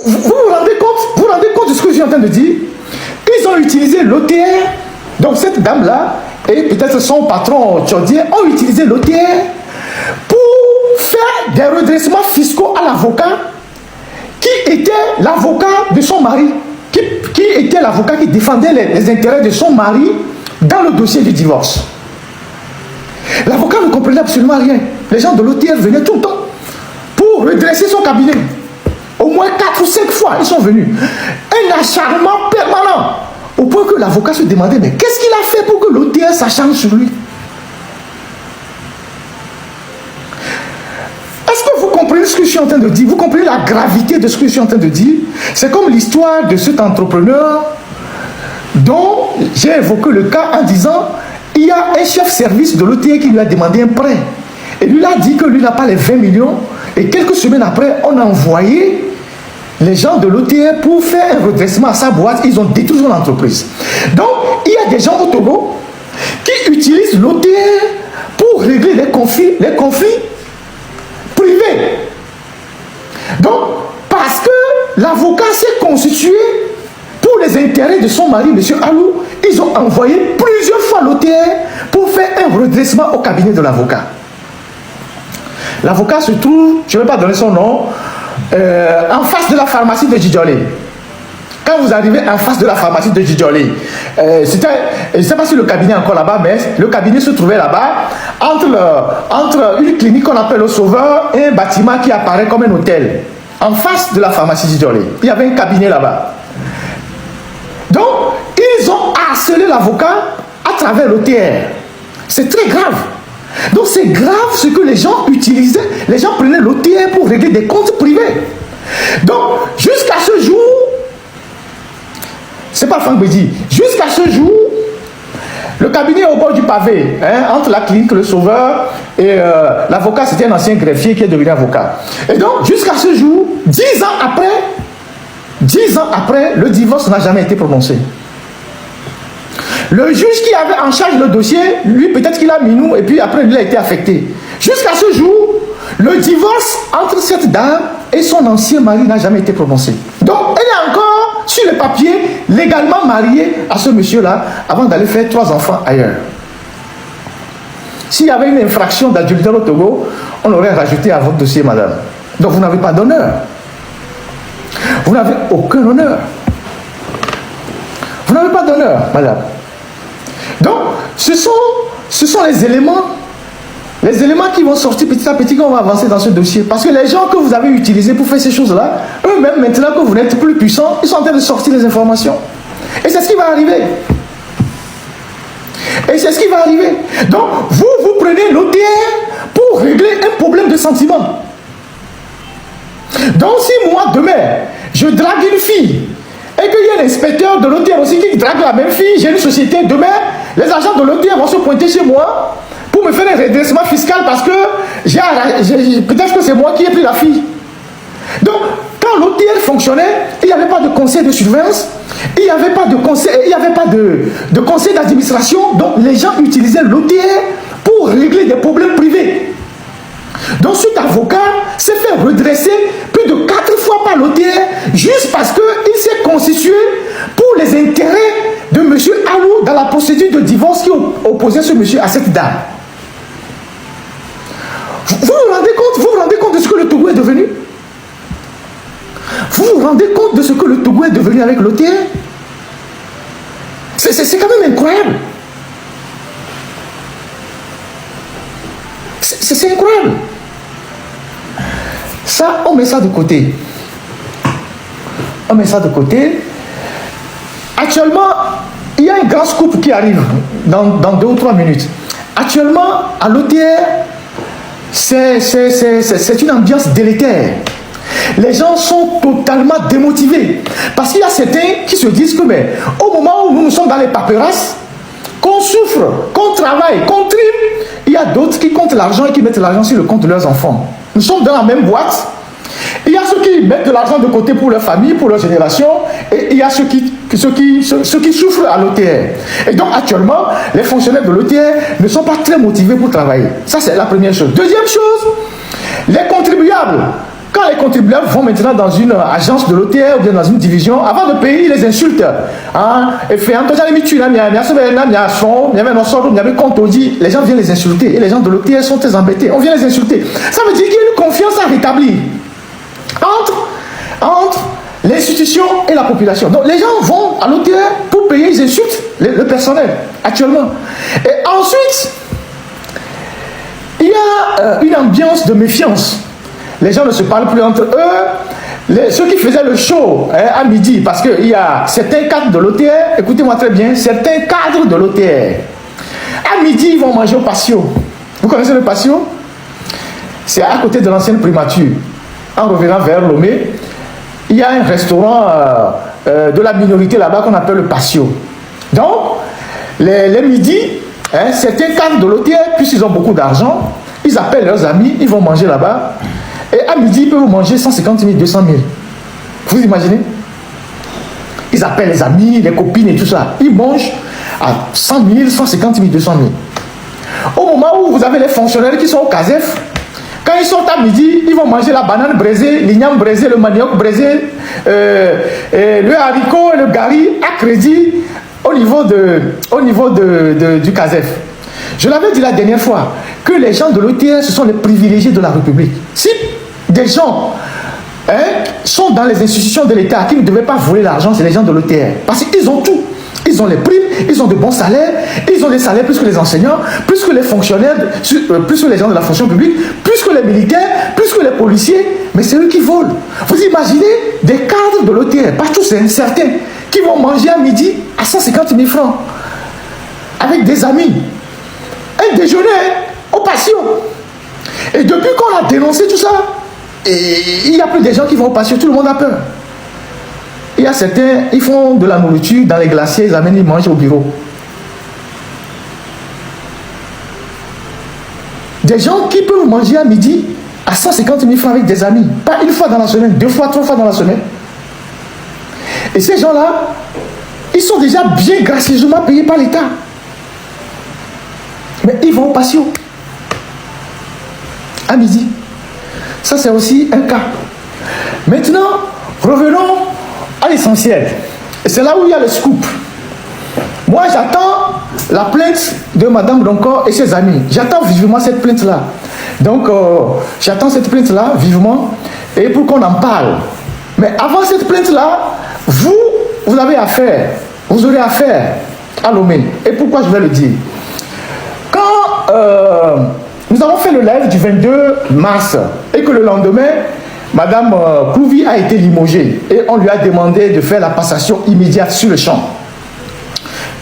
vous vous rendez compte de ce que je suis en train de dire? Ils ont utilisé l'OTR. Donc cette dame-là, et peut-être son patron Tchodier, ont utilisé l'OTR pour faire des redressements fiscaux à l'avocat qui était l'avocat de son mari, qui était l'avocat qui défendait les intérêts de son mari dans le dossier du divorce. L'avocat ne comprenait absolument rien. Les gens de l'OTR venaient tout le temps pour redresser son cabinet. Au moins 4 ou 5 fois, ils sont venus. Un acharnement permanent. Au point que l'avocat se demandait, mais qu'est-ce qu'il a fait pour que l'OTR s'acharne sur lui? Est-ce que vous comprenez ce que je suis en train de dire? Vous comprenez la gravité de ce que je suis en train de dire? C'est comme l'histoire de cet entrepreneur dont j'ai évoqué le cas en disant, il y a un chef service de l'OTR qui lui a demandé un prêt. Et lui a dit que lui n'a pas les 20 millions. Et quelques semaines après, on a envoyé les gens de l'OTR pour faire un redressement à sa boîte. Ils ont détruit son entreprise. Donc, il y a des gens au Togo qui utilisent l'OTR pour régler les conflits privés. Donc, parce que l'avocat s'est constitué pour les intérêts de son mari, M. Alou, ils ont envoyé plusieurs fois l'OTR pour faire un redressement au cabinet de l'avocat. L'avocat se trouve, je ne vais pas donner son nom, en face de la pharmacie de Djidjolé. Quand vous arrivez en face de la pharmacie de Djidjolé, je ne sais pas si le cabinet est encore là-bas, mais le cabinet se trouvait là-bas, entre une clinique qu'on appelle le Sauveur et un bâtiment qui apparaît comme un hôtel. En face de la pharmacie de Djidjolé, il y avait un cabinet là-bas. Donc, ils ont harcelé l'avocat à travers l'OTR. C'est très grave. Donc c'est grave ce que les gens utilisaient. Les gens prenaient l'OTR pour régler des comptes privés. Donc jusqu'à ce jour, c'est pas Franck Bédi, jusqu'à ce jour, le cabinet est au bord du pavé, entre la clinique Le Sauveur et l'avocat, c'était un ancien greffier qui est devenu avocat. Et donc jusqu'à ce jour, 10 ans après, le divorce n'a jamais été prononcé. Le juge qui avait en charge le dossier, lui, peut-être qu'il a mis nous, et puis après, lui a été affecté. Jusqu'à ce jour, le divorce entre cette dame et son ancien mari n'a jamais été prononcé. Donc, elle est encore sur les papiers, légalement mariée à ce monsieur-là, avant d'aller faire 3 enfants ailleurs. S'il y avait une infraction d'adultère au Togo, on aurait rajouté à votre dossier, madame. Donc, vous n'avez pas d'honneur. Vous n'avez aucun honneur. Vous n'avez pas d'honneur, madame. Donc, ce sont les éléments qui vont sortir petit à petit quand on va avancer dans ce dossier. Parce que les gens que vous avez utilisés pour faire ces choses-là, eux-mêmes, maintenant que vous n'êtes plus puissants, ils sont en train de sortir les informations. Et c'est ce qui va arriver. Et c'est ce qui va arriver. Donc, vous prenez l'OTR pour régler un problème de sentiment. Donc, si moi, demain, je drague une fille, et qu'il y a l'inspecteur de l'OTR aussi qui drague la même fille, j'ai une société, demain, les agents de l'OTR vont se pointer chez moi pour me faire un redressement fiscal parce que peut-être que c'est moi qui ai pris la fille. Donc, quand l'OTR fonctionnait, il n'y avait pas de conseil de surveillance, il n'y avait pas de conseil d'administration, donc les gens utilisaient l'OTR pour régler des problèmes privés. Donc cet avocat s'est fait redresser plus de 4 fois par l'OTR juste parce qu'il s'est constitué pour les intérêts de M. Alou dans la procédure de divorce qui opposait ce monsieur à cette dame. Vous vous rendez compte de ce que le Togo est devenu? Vous vous rendez compte de ce que le Togo est devenu avec l'OTR? C'est quand même incroyable. C'est incroyable. Ça, on met ça de côté. On met ça de côté. Actuellement, il y a un grand scoop qui arrive dans 2 ou 3 minutes. Actuellement, à l'OTR, c'est une ambiance délétère. Les gens sont totalement démotivés. Parce qu'il y a certains qui se disent que, mais au moment où nous sommes dans les paperasses, qu'on souffre, qu'on travaille, qu'on trime, il y a d'autres qui comptent l'argent et qui mettent l'argent sur le compte de leurs enfants. Nous sommes dans la même boîte. Il y a ceux qui mettent de l'argent de côté pour leur famille, pour leur génération, et il y a ceux qui souffrent à l'OTR. Et donc actuellement, les fonctionnaires de l'OTR ne sont pas très motivés pour travailler. Ça, c'est la première chose. Deuxième chose, les contribuables, Quand les contribuables vont maintenant dans une agence de l'OTR ou bien dans une division, avant de payer, ils les insultent. Et fait un peu les gens viennent les insulter. Et les gens de l'OTR sont très embêtés. On vient les insulter. Ça veut dire qu'il y a une confiance à rétablir entre l'institution et la population. Donc les gens vont à l'OTR pour payer, ils insultent le personnel actuellement. Et ensuite, il y a une ambiance de méfiance. Les gens ne se parlent plus entre eux. Ceux qui faisaient le show à midi, parce qu'il y a certains cadres de l'OTR, écoutez-moi très bien, certains cadres de l'OTR, à midi, ils vont manger au patio. Vous connaissez le patio? C'est à côté de l'ancienne primature. En revenant vers Lomé, il y a un restaurant de la minorité là-bas qu'on appelle le patio. Donc, les midis, certains cadres de l'OTR, puisqu'ils ont beaucoup d'argent, ils appellent leurs amis, ils vont manger là-bas. Et à midi, ils peuvent manger 150 000, 200 000. Vous imaginez? Ils appellent les amis, les copines et tout ça. Ils mangent à 100 000, 150 000, 200 000. Au moment où vous avez les fonctionnaires qui sont au CASEF, quand ils sont à midi, ils vont manger la banane braisée, l'igname braisé, le manioc braisé, le haricot et le gari à crédit au niveau du CASEF. Je l'avais dit la dernière fois, que les gens de l'OTR, ce sont les privilégiés de la République. Si des gens sont dans les institutions de l'État qui ne devaient pas voler l'argent, c'est les gens de l'OTR. Parce qu'ils ont tout. Ils ont les primes, ils ont de bons salaires, ils ont des salaires plus que les enseignants, plus que les fonctionnaires, plus que les gens de la fonction publique, plus que les militaires, plus que les policiers, mais c'est eux qui volent. Vous imaginez des cadres de l'OTR, pas tous, certains, qui vont manger à midi à 150 000 francs avec des amis. Un déjeuner au patio. Et depuis qu'on a dénoncé tout ça, il n'y a plus de gens qui vont au patio, tout le monde a peur. Il y a certains, ils font de la nourriture dans les glaciers, ils amènent, ils mangent au bureau. Des gens qui peuvent manger à midi à 150 000 francs avec des amis, pas une fois dans la semaine, 2 fois, 3 fois dans la semaine. Et ces gens-là, ils sont déjà bien gracieusement payés par l'État. Mais ils vont au patio à midi. Ça, c'est aussi un cas. Maintenant, revenons à l'essentiel. Et c'est là où il y a le scoop. Moi, j'attends la plainte de Madame Donkor et ses amis. J'attends vivement cette plainte-là. Donc, j'attends cette plainte-là vivement et pour qu'on en parle. Mais avant cette plainte-là, vous avez affaire, vous aurez affaire à Lomé. Et pourquoi je vais le dire? Quand nous avons fait le live du 22 mars et que le lendemain, Madame Clouvi a été limogée et on lui a demandé de faire la passation immédiate sur le champ.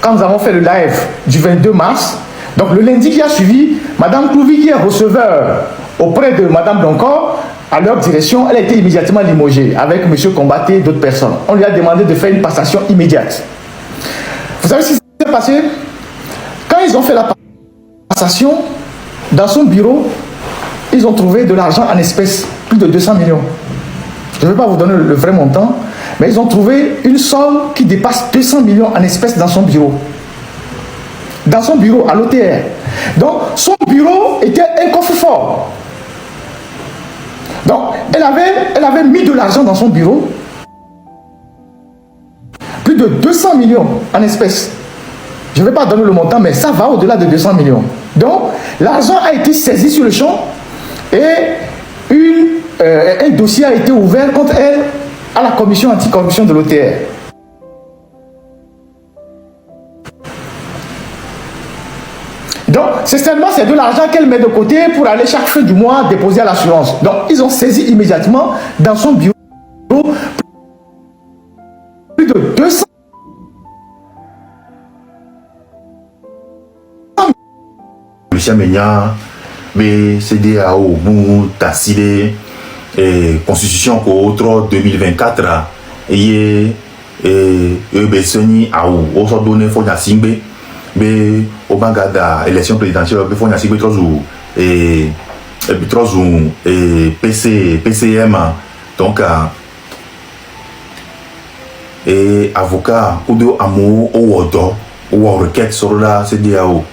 Quand nous avons fait le live du 22 mars, donc le lundi qui a suivi, Madame Clouvi qui est receveur auprès de Madame Donkor, à leur direction, elle a été immédiatement limogée avec M. Combaté et d'autres personnes. On lui a demandé de faire une passation immédiate. Vous savez ce qui s'est passé? Quand ils ont fait la passation, dans son bureau, ils ont trouvé de l'argent en espèces, plus de 200 millions. Je ne vais pas vous donner le vrai montant, mais ils ont trouvé une somme qui dépasse 200 millions en espèces dans son bureau. Dans son bureau, à l'OTR. Donc, son bureau était un coffre-fort. Donc, elle avait mis de l'argent dans son bureau. Plus de 200 millions en espèces. Je ne vais pas donner le montant, mais ça va au-delà de 200 millions. Donc, l'argent a été saisi sur le champ et un dossier a été ouvert contre elle à la commission anticorruption de l'OTR. Donc, certainement, c'est de l'argent qu'elle met de côté pour aller chaque fin du mois déposer à l'assurance. Donc, ils ont saisi immédiatement dans son bureau plus de 200 Lucien Ménia, CDAO, Mou, Tasside, Constitution contre 2024, et Besoni, Aou, au sort donné, faut Nassimbe, mais au Bangada, élection présidentielle, il faut Nassimbe, et PCM, donc, et avocat, ou de amour, ou odo, ou requête sur la CDAO.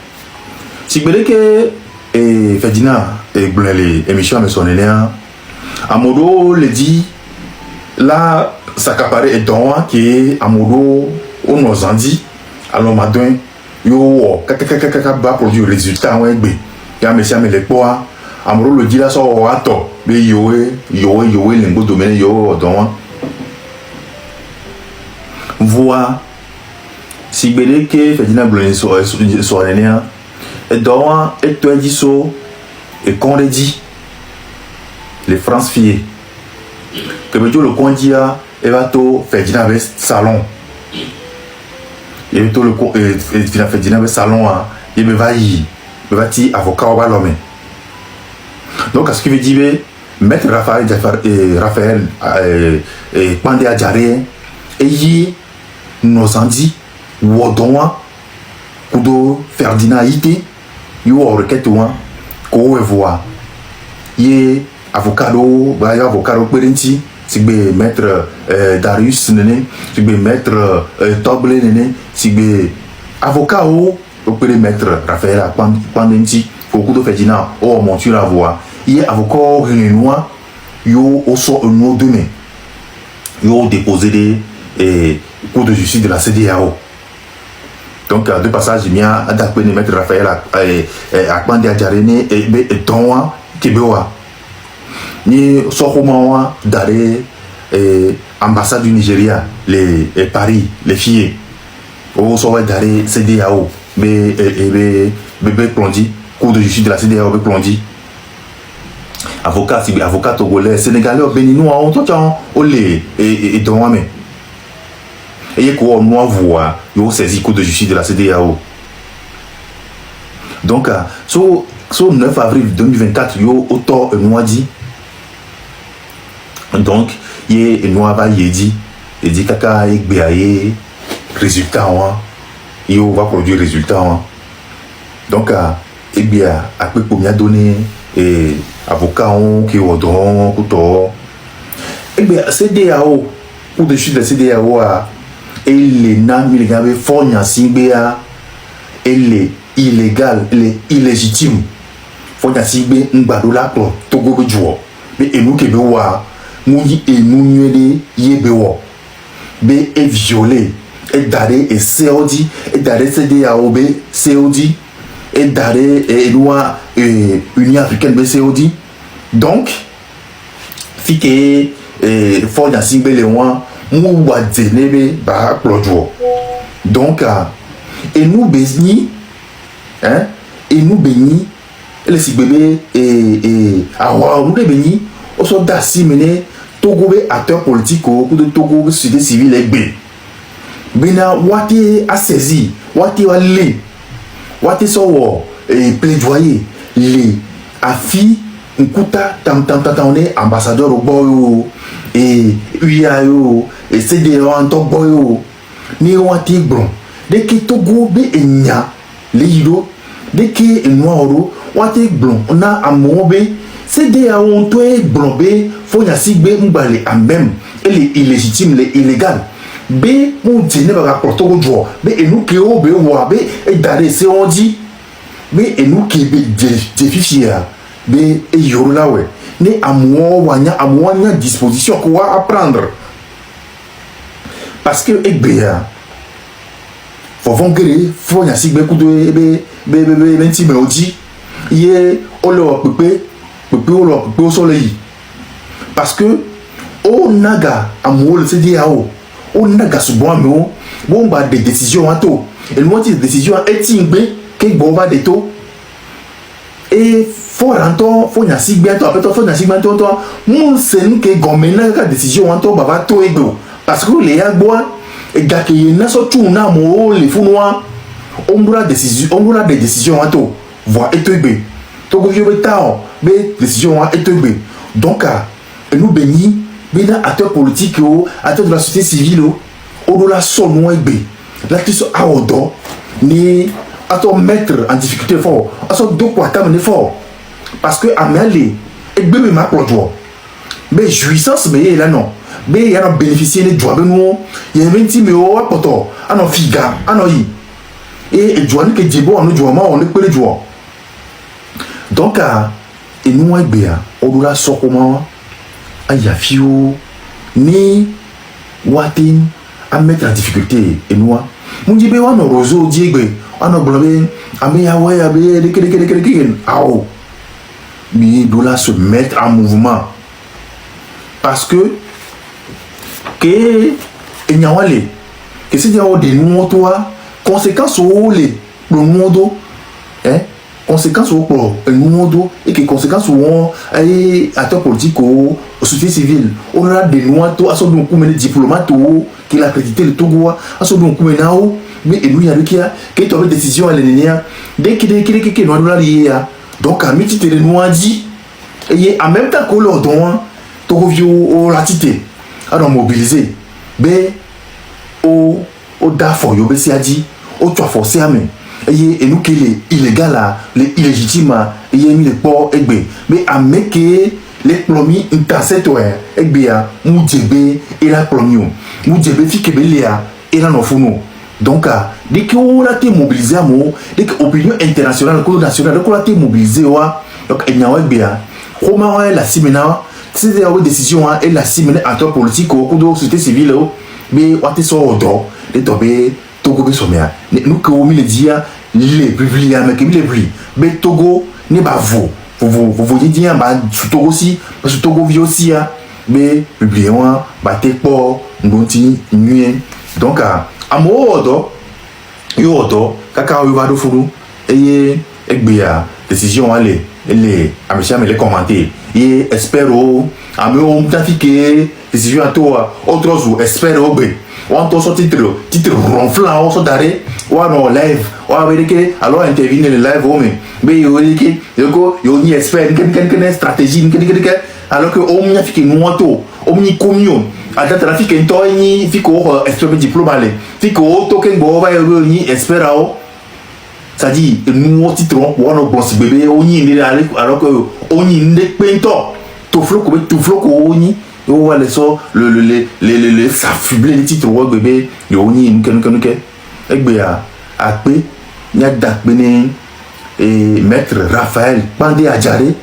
Si vous voulez que Ferdinand et les émissions à me sonner, Amodo le dit là s'accaparer et donc qui Amodo on nous en dit alors madame yo kaka ba produit résultat ouais bé ya monsieur mais les quoi Amodo le dit là so ato be yoé lengo domaine yo donc voix si belé que Ferdinand Blondet sur l'année et donc et toi dit so et qu'on le dit les France filles que me dit le condia et va to Ferdinand avec salon et to le Ferdinand avec salon il me va ti avocat au l'homme donc à ce qui veut dire maître Raphaël Pandé Adjaré et y nos andi wodon kudo Ferdinand ité yo requête ouan ko voix y avocado perenti sigbe maître Darius nene sigbe maître Toble nene sigbe avocat o opéré maître Raphaël Pandenti kudo Ferdinand o monture la voix y avocat réunion yo au so no demain yo déposé des cours de justice de la CEDEAO. Donc, de passage, il y a adapté de mettre Raphaël à Pandé Adjaré et Tonwa Kebewa. Ni Sokomawa d'arrêt ambassade du Nigeria, les Paris, les filles. Au soir d'arrêt CEDEAO, bébé plondi, cours de justice de la CEDEAO, plondi. Avocat togolais, sénégalais, béninois, on t'entend, olé, et Tonwa, mais. Et qu'on nous voit, il y a saisi coup de justice de la CEDEAO. Donc, sur 9 avril 2024, il y a autant de dit. Donc, il y a dit kaka et béaye résultat, il va produire résultat. Donc, et bien, après pour m'y donner avocat qui est au don, et bien, CEDEAO, coup de justice de la CEDEAO et les nam illégal fonya singbe et les illégal les illégitimes fonya singbe ngbado la pro togo bejo be enu kebe wa muyi enu nyede yebewo be e violé et dare e seodi et dare CEDEAO be seodi et dare e loi Union africaine be seodi donc fike fonya singbe le wa mouwa dzenebe ba plojo donc et nous béni hein et nous béni le si bébé et awa nous béni au so dasi mené Togo be acteur politique ou de Togo société civile et bé bena wati a saisi wati wa le wati so wo et plaidoyer les afi nkuta tam ambassadeur au boyo et UIAO et CEDEAO en Togo ni wati gbron de ki Togo be enya le yiro de ki noiro wati gbron na amobe CEDEAO on to gbron be fo ya sigbe mbale amem et les illégitimes les illégal be mon tene ba rapport Togo jo be enu ke o be wa be e dare se on dit be enu ke be defifia be e yoro la we ni amouanya disposition qu'on va apprendre parce que ebea faut vongere faut y a sigbe coup de be menti me odi ye olo pepe au soleil parce que o naga amou le CEDEAO o naga subon me bon ba des décisions en to et moi des décisions etingbe ke bon ba de to et faut y a si bien toi après faut y a si bien toi mon sen que gomena ka décision en toi baba to ego parce que les agboa et gars qui na so tu na mo les funwa on doit des décisions en toi voir et to ebe to go yo beta be décision et to ebe donc nous béni bena acteur politique ou acteur de la société civile au do la so no ebe la qui so aodo ni à ton mettre en difficulté fort à son deux quoi t'amener fort parce que amélé et bébé ma produit mais jouissance mais là non mais il y a bénéficié des droits de nous il y a même si mais au poto à nos figa à nos y et joie que Djibo on nous joue on est peu les donc et nous et bien on doit sortir comment Ayafio, ni Watin, à mettre en difficulté, et nous, mon Dieu, on a roseau, Diego, on a blabé, Améyawe, Abé, mais il doit se mettre en mouvement. Parce que, il n'y a pas que c'est des noms, toi, conséquences au lait, le monde, hein, conséquences au monde, et que conséquences au acteurs politiques, aux sociétés civiles. On a des noms, toi, à son don, comme les diplomates, qui a accrédité le Togo, à son don, comme now, mais nous, il y a qui a une décision à l'ennemi, dès qu'il est noir, donc, à mi-titre, les noirs dit, et en même temps que l'on donne, au latité, alors mobiliser, mais au dafo, yo besi a dit, au tu as forcé à me, et nous qui est illégal là, les illégitimes, et mis les ports, mais à me que les plomis intercepteurs, moudjebe, et la plomio, moudjebe fi kebelia, et la nofuno. Donc, dès qu'on a été mobilisé à moi, dès que l'opinion internationale, la nationale, dès qu'on a été mobilisé, donc il y a bien, comment la simena, c'est une décision et la simena entre politique ou de société civile, mais on a été sur le dos, les tombés, Togo be somia. Nous que on me dit les publics avec les prix, mais Togo n'est pas vous dites bah Togo aussi, parce que Togo vit aussi mais publiquement, bah t'es pas, nuit. Donc à modo yodo kaka yo va do fulu et bia décision aller les américains me les commenter et espero ame on trafiquer décision à toi autre jour espero be on to so titre ronflant on so d'arrêt ou non live ou avec alors intervenir le live mais yo dit yo ni espère quelle stratégie alors que on a fait moto on ni communion à ta trafic en toi ni fico espère diplôme aller fico token bo va yo ni espère ça dit nous au titre on no boss bébé on ni alors que on ni ne pento tout floco on ni on va les s'affubler les titres ouais bébé yo ni nous avec bia après il y a dakbene et maître Raphaël Bandé Adjaré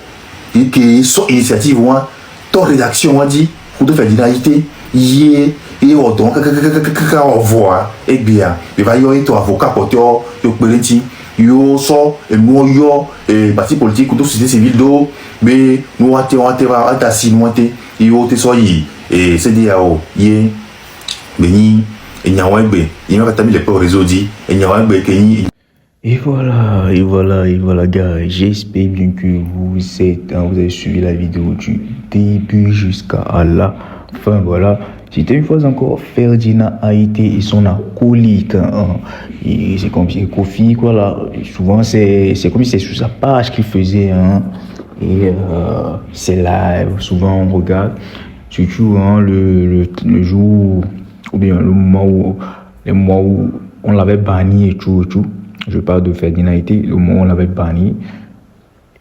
et qui son initiative moi ton rédaction a dit pour de faire d'identité y et au donc on voit et bien il va y avoir ton avocat porteur yo pelenti yo so et moi yo et parti politique ou société civile do mais nous on va tassi nous yo te so yi et c'est dia o y beni et nyawebe il va tamer les pour réseau dit et nyawebe keni. Et voilà, gars. J'espère bien que vous avez suivi la vidéo du début jusqu'à la fin. Voilà. C'était une fois encore Ferdinand Haïté et son acolyte. Et c'est comme si Kofi, quoi là. Souvent, c'est comme si c'est sur sa page qu'il faisait. Et c'est live. Souvent, on regarde. Surtout le jour, ou bien le moment où on l'avait banni et tout. Je parle de Ferdinand Haïté, le moment où on l'avait banni,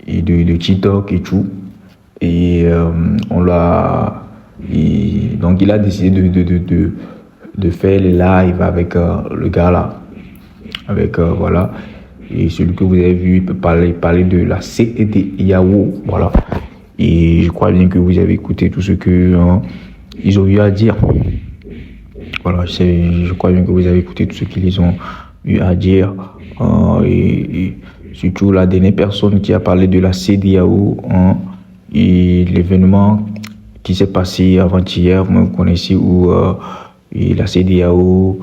et de TikTok et tout. Et donc il a décidé de faire les lives avec le gars là. Voilà. Et celui que vous avez vu parler de la CEDEAO. Voilà. Et je crois bien que vous avez écouté tout ce que ils ont eu à dire. Voilà, je crois bien que vous avez écouté tout ce qu'ils ont eu à dire. Et surtout la dernière personne qui a parlé de la CEDEAO et l'événement qui s'est passé avant-hier, vous connaissez, où la CEDEAO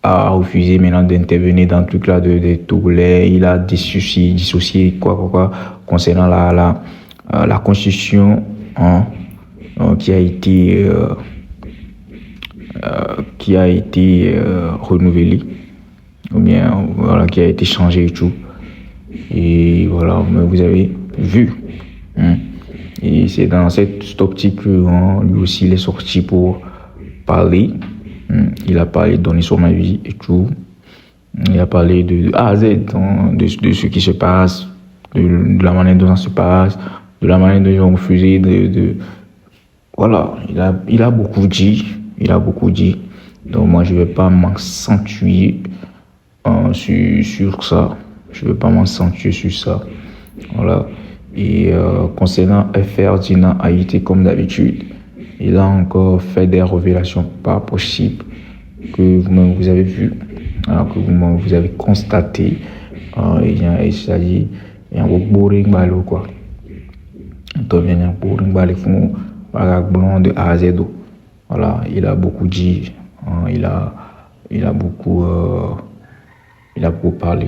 a refusé maintenant d'intervenir dans le truc là de Togolais. Il a dissocié quoi concernant la constitution qui a été renouvelée, ou bien voilà, qui a été changée et tout. Et voilà, vous avez vu. Et c'est dans cette optique que lui aussi il est sorti pour parler. Il a parlé, donner son avis et tout. Il a parlé de A à Z, de ce qui se passe, de la manière dont ça se passe, de la manière dont ils ont refusé voilà, il a beaucoup dit. Donc moi je vais pas m'accentuer sur ça. Voilà. Et concernant Ferdinand Haïti, comme d'habitude, il a encore fait des révélations pas possibles que vous avez vu, que vous avez constaté. Il s'agit d'un boring balo quoi. Donc il y a un boring balo font blanc de A à Z. Voilà, il a beaucoup dit, il a beaucoup parlé,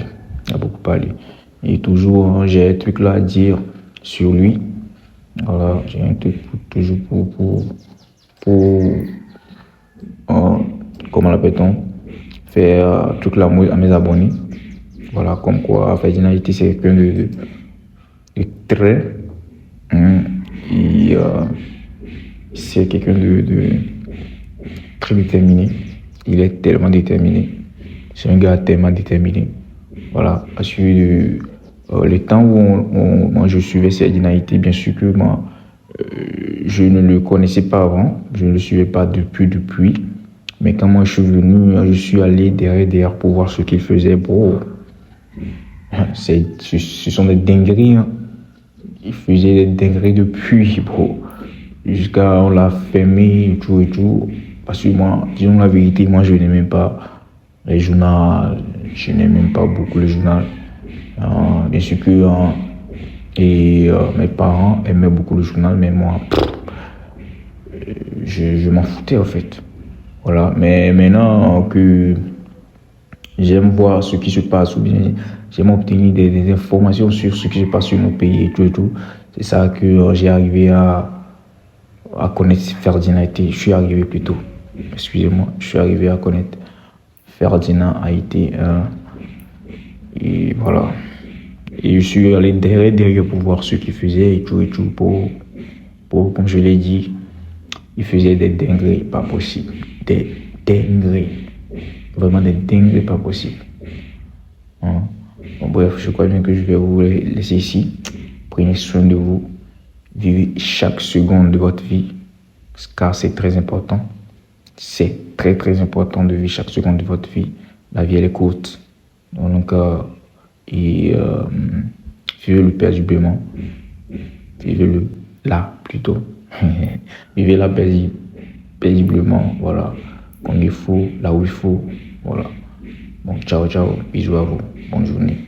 Et toujours j'ai un truc là à dire sur lui. Voilà, j'ai un truc toujours comment l'appelle-t-on, faire toute l'amour à mes abonnés. Voilà, comme quoi Ferdinand Haïti c'est quelqu'un de très c'est quelqu'un de très déterminé. Il est tellement déterminé. C'est un gars tellement déterminé. Voilà, à suivre le temps où moi je suivais Ferdinand Haïti, bien sûr que moi je ne le connaissais pas avant, je ne le suivais pas depuis. Mais quand moi je suis venu, je suis allé derrière pour voir ce qu'il faisait. Bro, ce sont des dingueries. Hein. Il faisait des dingueries depuis, bro. Jusqu'à on l'a fermé et tout. Parce que moi, disons la vérité, moi je n'aime même pas les journaux. Je n'aime même pas beaucoup les journaux. Bien sûr que mes parents aimaient beaucoup le journal, mais moi, je m'en foutais en fait. Voilà, mais maintenant que j'aime voir ce qui se passe, ou bien j'aime obtenir des informations sur ce qui se passe sur nos pays et tout, c'est ça que j'ai arrivé à connaître Ferdinand Haïti. Je suis arrivé plutôt, excusez-moi, je suis arrivé à connaître Ferdinand Haïti. Et voilà. Et je suis allé derrière pour voir ce qu'il faisait et tout, pour, comme je l'ai dit, il faisait des dingueries pas possibles. Des dingueries. Vraiment des dingueries pas possibles. Bon, bref, je crois bien que je vais vous laisser ici. Prenez soin de vous. Vivez chaque seconde de votre vie, car c'est très important. C'est très très important de vivre chaque seconde de votre vie. La vie elle est courte. Donc, vivez-le paisiblement. Vivez-le là plutôt. Vivez-la paisiblement, voilà. Comme il faut, là où il faut, voilà. Bon, ciao, bisous à vous. Bonne journée.